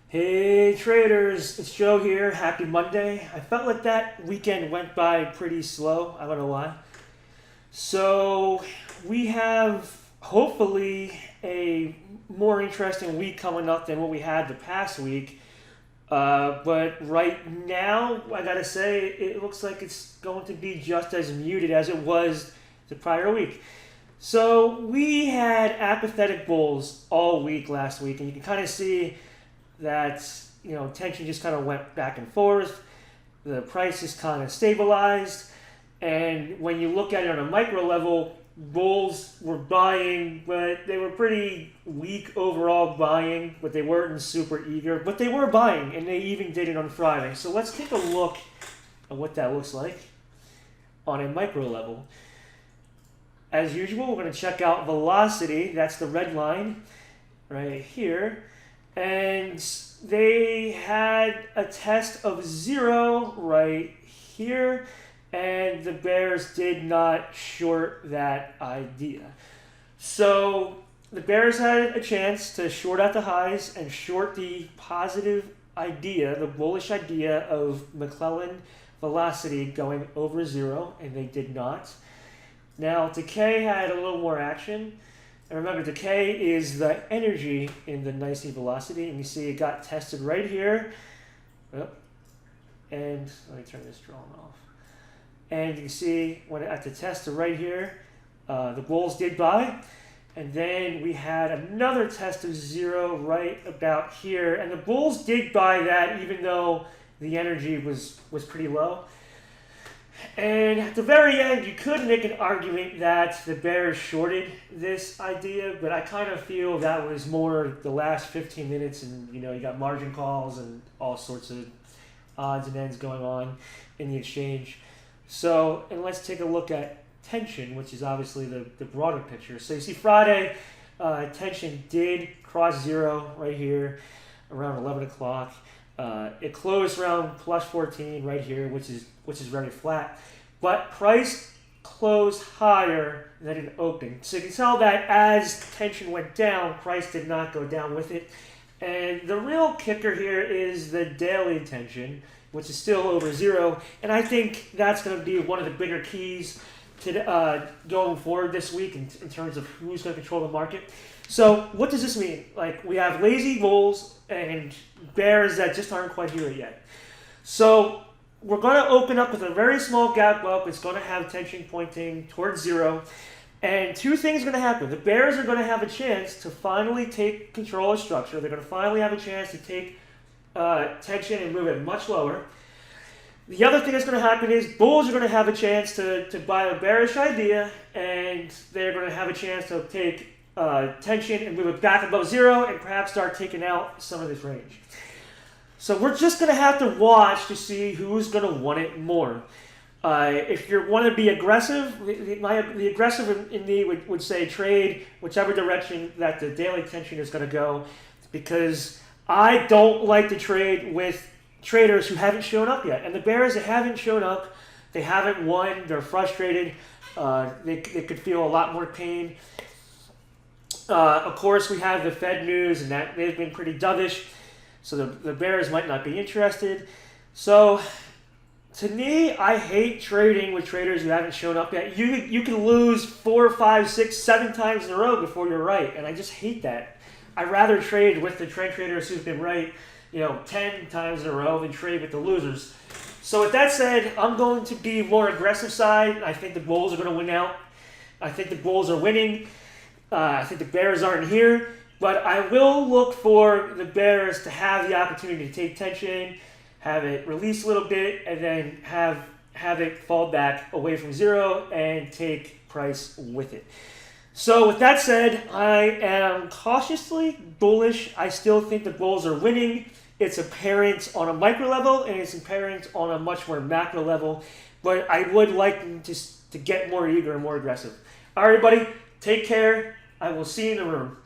Hey traders, it's Joe here. Happy Monday. I felt like that weekend went by pretty slow. I don't know why. So we have hopefully a more interesting week coming up than what we had the past week. But right now, I gotta say, it looks like it's going to be just as muted as it was the prior week. So we had apathetic bulls all week last week, and you can kind of see that tension just kind of went back and forth. The price is kind of stabilized, and when you look at it on a micro level, bulls were buying, but they were pretty weak overall buying, but they weren't super eager, but they were buying, and they even did it on Friday. So let's take a look at what that looks like on a micro level. As usual, we're going to check out velocity. That's the red line right here. And they had a test of 0 right here, and the bears did not short that idea. So the bears had a chance to short at the highs and short the positive idea, the bullish idea of McClellan velocity going over 0, and they did not. Now, decay had a little more action. And remember, decay is the energy in the NYSE velocity, and you see it got tested right here. And let me turn this drone off. And you can see when at the test right here, the bulls did buy, and then we had another test of 0 right about here, and the bulls did buy that even though the energy was pretty low. And at the very end, you could make an argument that the bears shorted this idea, but I kind of feel that was more the last 15 minutes, and you got margin calls and all sorts of odds and ends going on in the exchange. So, and let's take a look at tension, which is obviously the broader picture. So you see Friday, tension did cross 0 right here around 11 o'clock. It closed around plus 14 right here, which is very flat. But price closed higher than it opened. So you can tell that as tension went down, price did not go down with it. And the real kicker here is the daily tension, which is still over 0. And I think that's going to be one of the bigger keys to going forward this week in terms of who's going to control the market. So what does this mean? Like, we have lazy bulls and bears that just aren't quite here yet. So we're going to open up with a very small gap up. It's going to have tension pointing towards 0. And two things are going to happen. The bears are going to have a chance to finally take control of structure. They're going to finally have a chance to take tension and move it much lower. The other thing that's going to happen is bulls are going to have a chance to buy a bearish idea, and they're going to have a chance to take tension and move it back above 0 and perhaps start taking out some of this range. So we're just going to have to watch to see who's going to want it more. If you want to be aggressive, the aggressive in me would say trade whichever direction that the daily tension is going to go, because I don't like to trade with traders who haven't shown up yet. And the bears that haven't shown up, they haven't won, they're frustrated, they could feel a lot more pain. Of course, we have the Fed news, and that they've been pretty dovish, so the bears might not be interested. So, to me, I hate trading with traders who haven't shown up yet. You can lose 4, 5, 6, 7 times in a row before you're right, and I just hate that. I'd rather trade with the trend traders who've been right, 10 times in a row than trade with the losers. So with that said, I'm going to be more aggressive side. I think the bulls are going to win out. I think the bulls are winning. I think the bears aren't here, but I will look for the bears to have the opportunity to take tension, have it release a little bit, and then have it fall back away from 0 and take price with it. So with that said, I am cautiously bullish. I still think the bulls are winning. It's apparent on a micro level, and it's apparent on a much more macro level, but I would like them to get more eager and more aggressive. All right, everybody, take care. I will see you in the room.